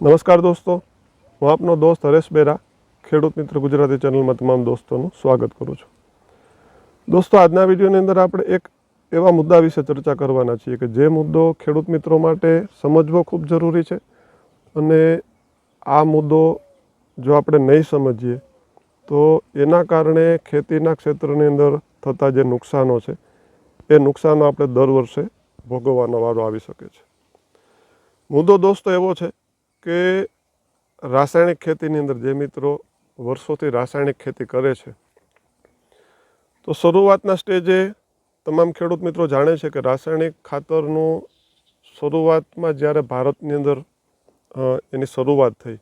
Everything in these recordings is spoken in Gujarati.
નમસ્કાર દોસ્તો, હું આપનો દોસ્ત હરેશ બેરા ખેડૂત મિત્ર ગુજરાતી ચેનલમાં તમામ દોસ્તોનું સ્વાગત કરું છું. દોસ્તો, આજના વિડીયોની અંદર આપણે એક એવા મુદ્દા વિશે ચર્ચા કરવાના છીએ કે જે મુદ્દો ખેડૂત મિત્રો માટે સમજવો ખૂબ જરૂરી છે અને આ મુદ્દો જો આપણે નહીં સમજીએ તો એના કારણે ખેતીના ક્ષેત્રની અંદર થતા જે નુકસાનો છે એ નુકસાનો આપણે દર વર્ષે ભોગવવાનો વારો આવી શકે છે. મુદ્દો દોસ્તો એવો છે કે રાસાયણિક ખેતીની અંદર જે મિત્રો વર્ષોથી રાસાયણિક ખેતી કરે છે તો શરૂઆતના સ્ટેજે તમામ ખેડૂત મિત્રો જાણે છે કે રાસાયણિક ખાતરનું શરૂઆતમાં જ્યારે ભારતની અંદર એની શરૂઆત થઈ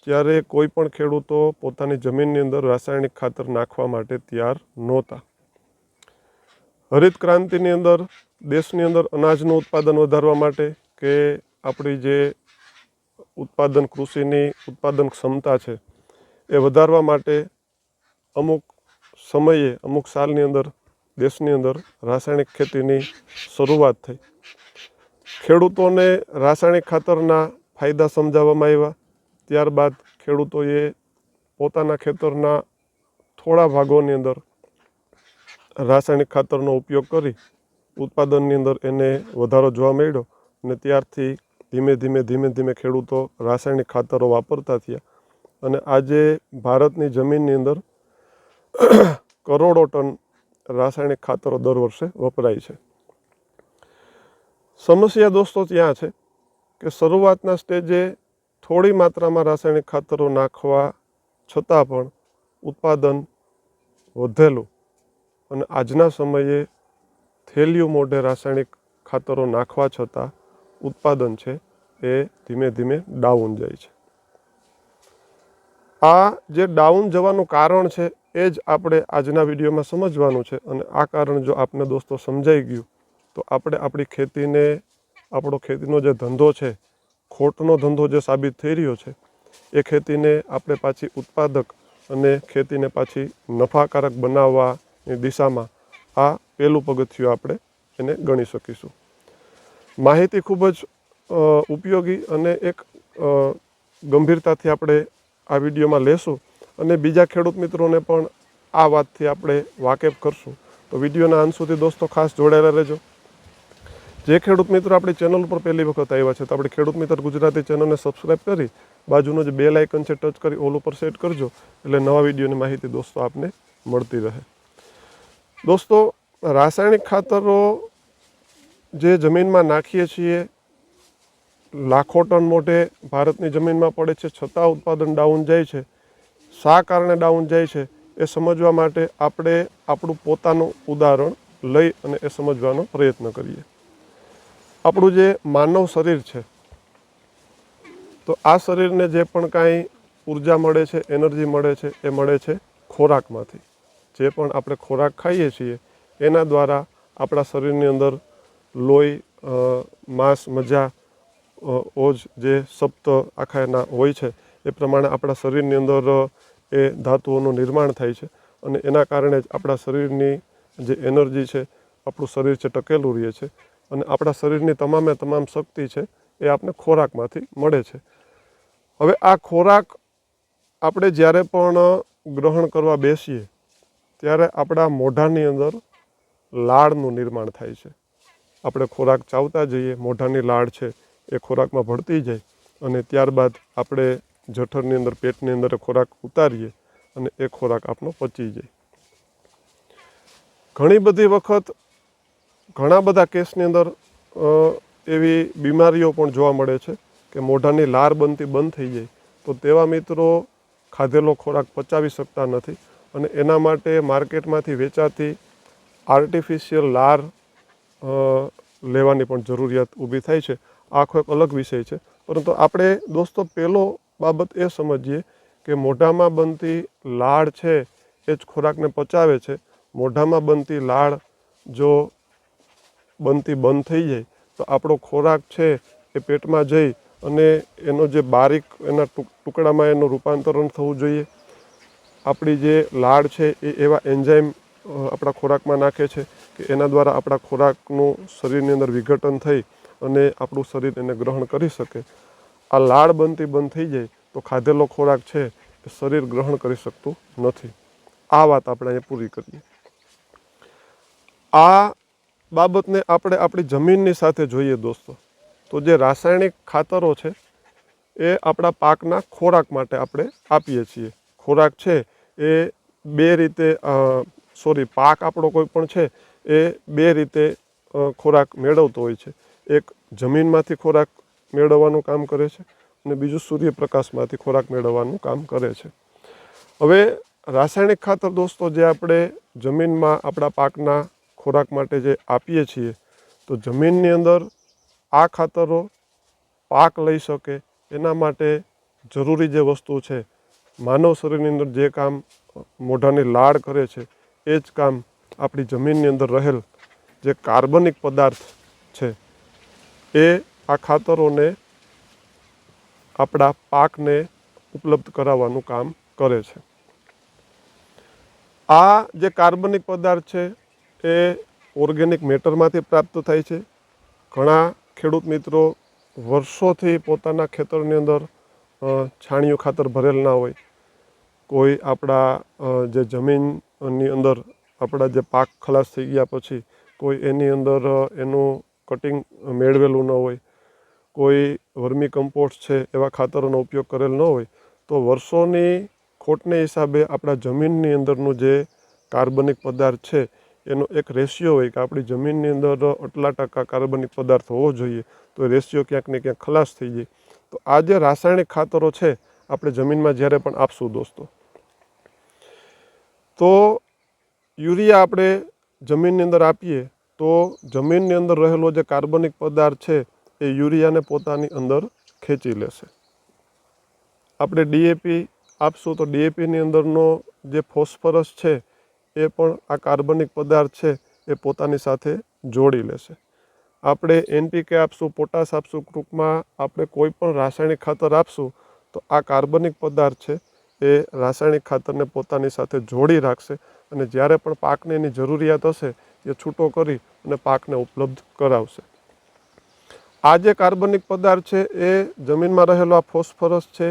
ત્યારે કોઈ પણ ખેડૂતો પોતાની જમીનની અંદર રાસાયણિક ખાતર નાખવા માટે તૈયાર નહોતા. હરિત ક્રાંતિની અંદર દેશની અંદર અનાજનું ઉત્પાદન વધારવા માટે કે આપણી જે ઉત્પાદન કૃષિની ઉત્પાદન ક્ષમતા છે એ વધારવા માટે અમુક સમયે અમુક સાલની અંદર દેશની અંદર રાસાયણિક ખેતીની શરૂઆત થઈ. ખેડૂતોને રાસાયણિક ખાતરના ફાયદા સમજાવવામાં આવ્યા. ત્યારબાદ ખેડૂતોએ પોતાના ખેતરના થોડા ભાગોની અંદર રાસાયણિક ખાતરનો ઉપયોગ કરી ઉત્પાદનની અંદર એને વધારો જોવા મળ્યો અને ત્યારથી ધીમે ધીમે ખેડૂતો રાસાયણિક ખાતરો વાપરતા થયા અને આજે ભારતની જમીનની અંદર કરોડો ટન રાસાયણિક ખાતરો દર વર્ષે વપરાય છે. સમસ્યા દોસ્તો ત્યાં છે કે શરૂઆતના સ્ટેજે થોડી માત્રામાં રાસાયણિક ખાતરો નાખવા છતાં પણ ઉત્પાદન વધેલું અને આજના સમયે થેલિયું મોઢે રાસાયણિક ખાતરો નાખવા છતાં ઉત્પાદન છે એ ધીમે ડાઉન જાય છે. આ જે ડાઉન જવાનું કારણ છે એ જ આપણે આજના વિડીયોમાં સમજવાનું છે અને આ કારણ જો આપને દોસ્તો સમજાઈ ગયું તો આપણે આપણી ખેતીને આપણો ખેતીનો જે ધંધો છે ખોટનો ધંધો જે સાબિત થઈ રહ્યો છે એ ખેતીને આપણે પાછી ઉત્પાદક અને ખેતીને પાછી નફાકારક બનાવવાની દિશામાં આ પહેલું પગથિયું આપણે એને ગણી શકીશું. માહિતી ખૂબ જ ઉપયોગી અને એક ગંભીરતાથી આપણે આ વિડીયોમાં લેશું અને બીજા ખેડૂત મિત્રોને પણ આ વાતથી આપણે વાકેફ કરશું. તો વિડીયોના અંત સુધી દોસ્તો ખાસ જોડાયેલા રહેજો. જે ખેડૂત મિત્રો આપણી ચેનલ ઉપર પહેલી વખત આવ્યા છે તો આપણે ખેડૂત મિત્ર ગુજરાતી ચેનલને સબસ્ક્રાઈબ કરી બાજુનો જે બેલ આઇકન છે ટચ કરી ઓલ ઉપર સેટ કરજો એટલે નવા વિડીયોની માહિતી દોસ્તો આપને મળતી રહે. દોસ્તો, રાસાયણિક ખાતરો જે જમીનમાં નાખીએ છીએ લાખો ટન મોઢે ભારતની જમીનમાં પડે છે છતાં ઉત્પાદન ડાઉન જાય છે. શા કારણે ડાઉન જાય છે એ સમજવા માટે આપણે આપણું પોતાનું ઉદાહરણ લઈ અને એ સમજવાનો પ્રયત્ન કરીએ. આપણું જે માનવ શરીર છે તો આ શરીરને જે પણ કાંઈ ઉર્જા મળે છે, એનર્જી મળે છે એ મળે છે ખોરાકમાંથી. જે પણ આપણે ખોરાક ખાઈએ છીએ એના દ્વારા આપણા શરીરની અંદર લોહી, માંસ, મજા, ઓજ જે સપ્ત આખા એના હોય છે એ પ્રમાણે આપણા શરીરની અંદર એ ધાતુઓનું નિર્માણ થાય છે અને એના કારણે જ આપણા શરીરની જે એનર્જી છે આપણું શરીર છે ટકેલું રહે છે અને આપણા શરીરની તમામ શક્તિ છે એ આપણે ખોરાકમાંથી મળે છે. હવે આ ખોરાક આપણે જ્યારે પણ ગ્રહણ કરવા બેસીએ ત્યારે આપણા મોઢાની અંદર લાળનું નિર્માણ થાય છે. આપણે ખોરાક ચાવતા જઈએ, મોઢાની લાળ છે એ ખોરાકમાં ભળતી જાય અને ત્યારબાદ આપણે જઠરની અંદર પેટની અંદર ખોરાક ઉતારીએ અને એ ખોરાક આપણો પચી જાય. ઘણી બધી વખત ઘણા બધા કેસની અંદર એવી બીમારીઓ પણ જોવા મળે છે કે મોઢાની લાર બનતી બંધ થઈ જાય તો તેવા મિત્રો ખાધેલો ખોરાક પચાવી શકતા નથી અને એના માટે માર્કેટમાંથી વેચાતી આર્ટિફિશિયલ લાર લેવાની પણ જરૂરિયાત ઊભી થાય છે. આખો એક અલગ વિષય છે. પરંતુ આપણે દોસ્તો પહેલો બાબત એ સમજીએ કે મોઢામાં બનતી લાળ છે એ જ ખોરાકને પચાવે છે. મોઢામાં બનતી લાળ જો બનતી બંધ થઈ જાય તો આપણો ખોરાક છે એ પેટમાં જઈ અને એનો જે બારીક એના ટુકડામાં એનું રૂપાંતરણ થવું જોઈએ. આપણી જે લાળ છે એ એવા એન્ઝાઇમ આપણા ખોરાકમાં નાખે છે કે એના દ્વારા આપણા ખોરાકનું શરીરની અંદર વિઘટન થઈ અને આપણું શરીર એને ગ્રહણ કરી શકે. આ લાળ બનતી બંધ થઈ જાય તો ખાધેલો ખોરાક છે એ શરીર ગ્રહણ કરી શકતું નથી. આ વાત આપણે અહીંયા પૂરી કરીએ. આ બાબતને આપણે આપણી જમીનની સાથે જોઈએ દોસ્તો, તો જે રાસાયણિક ખાતરો છે એ આપણા પાકના ખોરાક માટે આપણે આપીએ છીએ. ખોરાક છે એ બે રીતે પાક આપણો કોઈ પણ છે એ બે રીતે ખોરાક મેળવતો હોય છે. એક જમીનમાંથી ખોરાક મેળવવાનું કામ કરે છે અને બીજું સૂર્યપ્રકાશમાંથી ખોરાક મેળવવાનું કામ કરે છે. હવે રાસાયણિક ખાતર દોસ્તો જે આપણે જમીનમાં આપણા પાકના ખોરાક માટે જે આપીએ છીએ, તો જમીનની અંદર આ ખાતરો પાક લઈ શકે એના માટે જરૂરી જે વસ્તુ છે, માનવ શરીરની અંદર જે કામ મોઢાની લાળ કરે છે એ જ કામ આપણી જમીનની અંદર રહેલ જે કાર્બનિક પદાર્થ છે એ આ ખાતરોને આપણા પાકને ઉપલબ્ધ કરાવવાનું કામ કરે છે. આ જે કાર્બનિક પદાર્થ છે એ ઓર્ગેનિક મેટરમાંથી પ્રાપ્ત થાય છે. ઘણા ખેડૂત મિત્રો વર્ષોથી પોતાના ખેતરની અંદર છાણિયું ખાતર ભરેલ ના હોય, કોઈ આપણા જે જમીનની અંદર આપણા જે પાક ખલાસ થઈ ગયા પછી કોઈ એની અંદર એનું કટિંગ મેળવેલું ન હોય, કોઈ વર્મી કમ્પોસ્ટ છે એવા ખાતરોનો ઉપયોગ કરેલ ન હોય, તો વર્ષોની ખોટને હિસાબે આપણા જમીનની અંદરનું જે કાર્બનિક પદાર્થ છે એનો એક રેશિયો હોય કે આપણી જમીનની અંદર આટલા ટકા કાર્બનિક પદાર્થ હોવો જોઈએ, તો એ રેશિયો ક્યાંક ને ક્યાંક ખલાસ થઈ જાય. તો આ જે રાસાયણિક ખાતરો છે આપણે જમીનમાં જ્યારે પણ આપશું દોસ્તો, તો યુરિયા આપણે જમીનની અંદર આપીએ તો જમીનની અંદર રહેલો જે કાર્બનિક પદાર્થ છે એ યુરિયાને પોતાની અંદર ખેંચી લેશે. આપણે ડીએપી આપશું તો ડીએપીની અંદરનો જે ફોસ્ફરસ છે એ પણ આ કાર્બનિક પદાર્થ છે એ પોતાની સાથે જોડી લેશે. આપણે એનપીકે આપશું, પોટાશ આપશું, ટૂંકમાં આપણે કોઈ પણ રાસાયણિક ખાતર આપશું તો આ કાર્બનિક પદાર્થ છે એ રાસાયણિક ખાતરને પોતાની સાથે જોડી રાખશે અને જ્યારે પણ પાકને એની જરૂરિયાત હશે એ છૂટો કરી અને પાકને ઉપલબ્ધ કરાવશે. આ જે કાર્બનિક પદાર્થ છે એ જમીનમાં રહેલો આ ફોસ્ફરસ છે,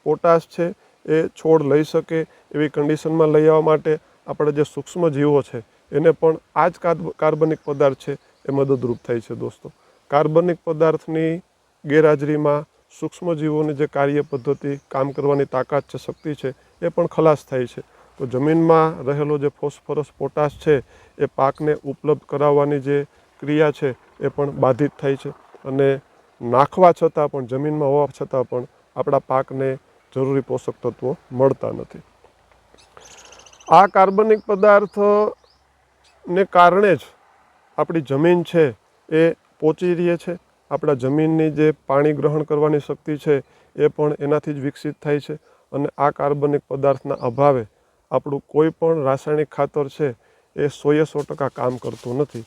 પોટાશ છે એ છોડ લઈ શકે એવી કન્ડિશનમાં લઈ આવવા માટે આપણે જે સૂક્ષ્મ જીવો છે એને પણ આ જ કાર્બનિક પદાર્થ છે એ મદદરૂપ થાય છે દોસ્તો. કાર્બનિક પદાર્થની ગેરહાજરીમાં સૂક્ષ્મજીવોની જે કાર્ય પદ્ધતિ, કામ કરવાની તાકાત છે, શક્તિ છે એ પણ ખલાસ થાય છે. તો જમીનમાં રહેલો જે ફોસ્ફરસ, પોટાશ છે એ પાકને ઉપલબ્ધ કરાવવાની જે ક્રિયા છે એ પણ બાધિત થાય છે અને નાખવા છતાં પણ, જમીનમાં હોવા છતાં પણ આપણા પાકને જરૂરી પોષક તત્વો મળતા નથી. આ કાર્બનિક પદાર્થને કારણે જ આપણી જમીન છે એ પોચી રહે છે. આપણા જમીનની જે પાણી ગ્રહણ કરવાની શક્તિ છે એ પણ એનાથી જ વિકસિત થાય છે અને આ કાર્બનિક પદાર્થના અભાવે આપણું કોઈ પણ રાસાયણિક ખાતર છે એ 100% કામ કરતું નથી.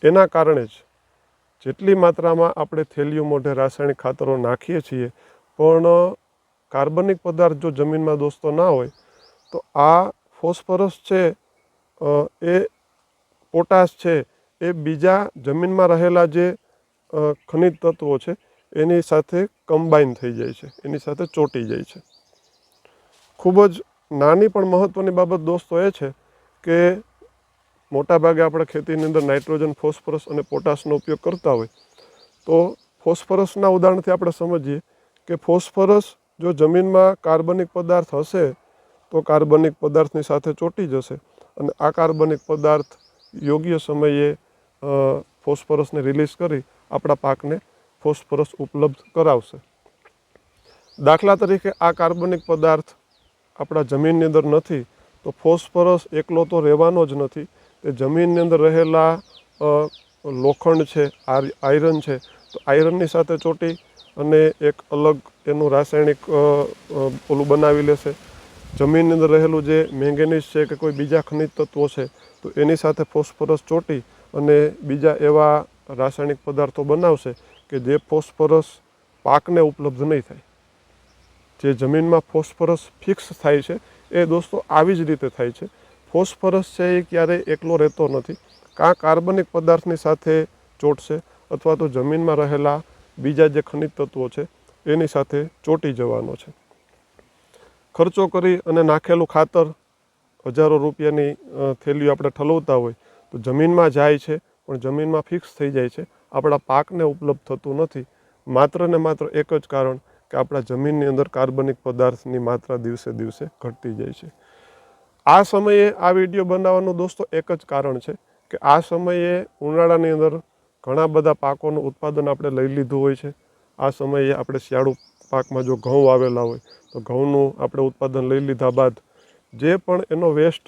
એના કારણે જ જેટલી માત્રામાં આપણે થેલિયું મોઢે રાસાયણિક ખાતરો નાખીએ છીએ, પણ કાર્બનિક પદાર્થ જો જમીનમાં દોસ્તો ના હોય તો આ ફોસ્ફરસ છે એ પોટાશ છે એ બીજા જમીનમાં રહેલા જે ખનિજ તત્વો છે એની સાથે કમ્બાઈન થઈ જાય છે, એની સાથે ચોંટી જાય છે. ખૂબ જ નાની પણ મહત્ત્વની બાબત દોસ્તો એ છે કે મોટાભાગે આપણે ખેતીની અંદર નાઇટ્રોજન, ફોસ્ફરસ અને પોટાશનો ઉપયોગ કરતા હોય, તો ફોસ્ફરસના ઉદાહરણથી આપણે સમજીએ કે ફોસ્ફરસ જો જમીનમાં કાર્બનિક પદાર્થ હશે તો કાર્બનિક પદાર્થની સાથે ચોંટી જશે અને આ કાર્બનિક પદાર્થ યોગ્ય સમયે ફોસ્ફરસને રિલીઝ કરી આપણા પાકને ફોસ્ફરસ ઉપલબ્ધ કરાવશે. દાખલા તરીકે આ કાર્બનિક પદાર્થ આપણા જમીનની અંદર નથી તો ફોસ્ફરસ એકલો તો રહેવાનો જ નથી, તે જમીનની અંદર રહેલા લોખંડ છે, આયરન છે, તો આયરનની સાથે ચોંટી અને એક અલગ એનું રાસાયણિક ઓલું બનાવી લેશે. જમીનની અંદર રહેલું જે મેંગેનીઝ છે કે કોઈ બીજા ખનિજ તત્વો છે તો એની સાથે ફોસ્ફરસ ચોંટી અને બીજા એવા રાસાયણિક પદાર્થો બનાવશે કે જે ફોસ્ફરસ પાકને ઉપલબ્ધ નહીં થાય. જે જમીનમાં ફોસ્ફરસ ફિક્સ થાય છે એ દોસ્તો આવી જ રીતે થાય છે. ફોસ્ફરસ છે એ ક્યારેય એકલો રહેતો નથી, કાં કાર્બનિક પદાર્થની સાથે ચોંટશે અથવા તો જમીનમાં રહેલા બીજા જે ખનિજ તત્વો છે એની સાથે ચોંટી જવાનો છે. ખર્ચો કરી અને નાખેલું ખાતર હજારો રૂપિયાની થેલીઓ આપણે ઠલવતા હોય તો જમીનમાં જાય છે, પણ જમીનમાં ફિક્સ થઈ જાય છે, આપણા પાકને ઉપલબ્ધ થતું નથી. માત્ર ને માત્ર એક જ કારણ કે આપણા જમીનની અંદર કાર્બનિક પદાર્થની માત્રા દિવસે દિવસે ઘટતી જાય છે. આ સમયે આ વિડીયો બનાવવાનું દોસ્તો એક જ કારણ છે કે આ સમયે ઉનાળાની અંદર ઘણા બધા પાકોનું ઉત્પાદન આપણે લઈ લીધું હોય છે. આ સમયે આપણે શિયાળુ પાકમાં જો ઘઉં વાવેલા હોય તો ઘઉંનું આપણે ઉત્પાદન લઈ લીધા બાદ જે પણ એનો વેસ્ટ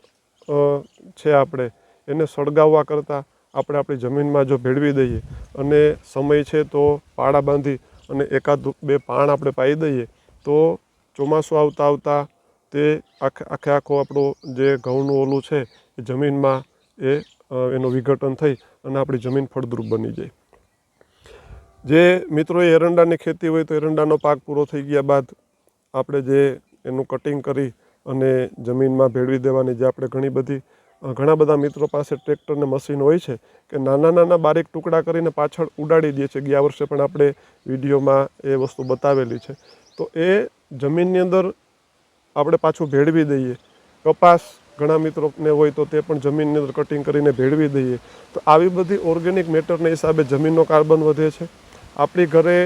છે આપણે એને સળગાવવા કરતાં આપણે આપણી જમીનમાં જો ભેળવી દઈએ અને સમય છે તો પાળા બાંધી અને એકાદ બે પાણ આપણે પાઈ દઈએ તો ચોમાસું આવતા આવતા તે આખો આપણો જે ઘઉંનું ઓલું છે એ જમીનમાં એનું વિઘટન થઈ અને આપણી જમીન ફળદ્રુપ બની જાય. જે મિત્રોએ એરંડાની ખેતી હોય તો એરંડાનો પાક પૂરો થઈ ગયા બાદ આપણે જે એનું કટિંગ કરી અને જમીનમાં ભેળવી દેવાની જે આપણે ઘણા બધા મિત્રો પાસે ટ્રેક્ટર ને મશીન હોય છે કે નાના નાના બારીક ટુકડા કરીને પાછળ ઉડાડી દે છે. ગયા વર્ષે પણ આપણે વિડીયોમાં એ વસ્તુ બતાવેલી છે. તો એ જમીનની અંદર આપણે પાછું ભેળવી દઈએ. કપાસ ઘણા મિત્રોને હોય તો તે પણ જમીનની અંદર કટિંગ કરીને ભેળવી દઈએ તો આવી બધી ઓર્ગેનિક મેટરના હિસાબે જમીનનો કાર્બન વધે છે. આપણી ઘરે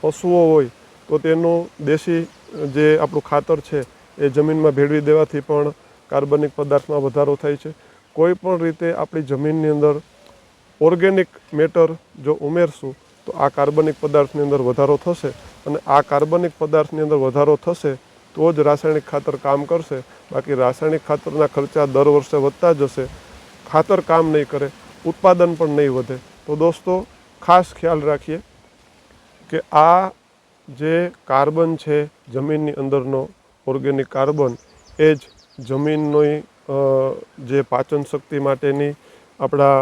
પશુઓ હોય તો તેનું દેશી જે આપણું ખાતર છે એ જમીનમાં ભેળવી દેવાથી પણ કાર્બનિક પદાર્થમાં વધારો થાય છે. કોઈ પણ રીતે આપણી જમીનની અંદર ઓર્ગેનિક મેટર જો ઉમેરશું તો આ કાર્બનિક પદાર્થની અંદર વધારો થશે અને આ કાર્બનિક પદાર્થની અંદર વધારો થશે તો જ રાસાયણિક ખાતર કામ કરશે. બાકી રાસાયણિક ખાતરના ખર્ચા દર વર્ષે વધતા જશે, ખાતર કામ નહીં કરે, ઉત્પાદન પણ નહીં વધે. તો દોસ્તો ખાસ ખ્યાલ રાખીએ કે આ જે કાર્બન છે જમીનની અંદરનો ઓર્ગેનિક કાર્બન એ જ જમીનની જે પાચન શક્તિ માટેની આપણા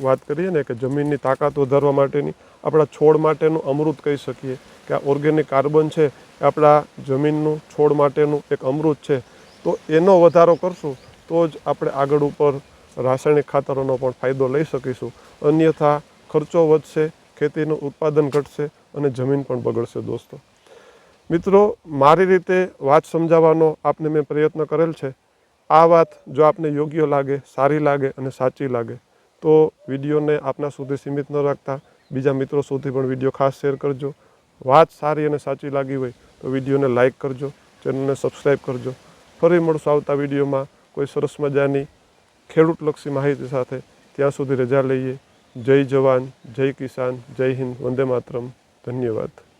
વાત કરીએ ને કે જમીનની તાકાત વધારવા માટેની આપણા છોડ માટેનું અમૃત કહી શકીએ કે આ ઓર્ગેનિક કાર્બન છે એ આપણા જમીનનું છોડ માટેનું એક અમૃત છે. તો એનો વધારો કરશું તો જ આપણે આગળ ઉપર રાસાયણિક ખાતરોનો પણ ફાયદો લઈ શકીશું. અન્યથા ખર્ચો વધશે, ખેતીનું ઉત્પાદન ઘટશે અને જમીન પણ બગડશે. દોસ્તો મિત્રો, મારી રીતે વાત સમજાવવાનો આપને મેં પ્રયત્ન કરેલ છે. આ વાત જો આપને યોગ્ય લાગે, સારી લાગે અને સાચી લાગે તો વિડીયોને આપના સુધી સીમિત ન રાખતા બીજા મિત્રો સુધી પણ વિડીયો ખાસ શેર કરજો. વાત સારી અને સાચી લાગી હોય તો વિડીયોને લાઇક કરજો, ચેનલને સબસ્ક્રાઈબ કરજો. ફરી મળશું આવતા વિડીયોમાં કોઈ સરસ મજાની ખેડૂતલક્ષી માહિતી સાથે. ત્યાં સુધી રજા લઈએ. જય જવાન, જય કિસાન, જય હિન્દ, વંદે માતરમ. ધન્યવાદ.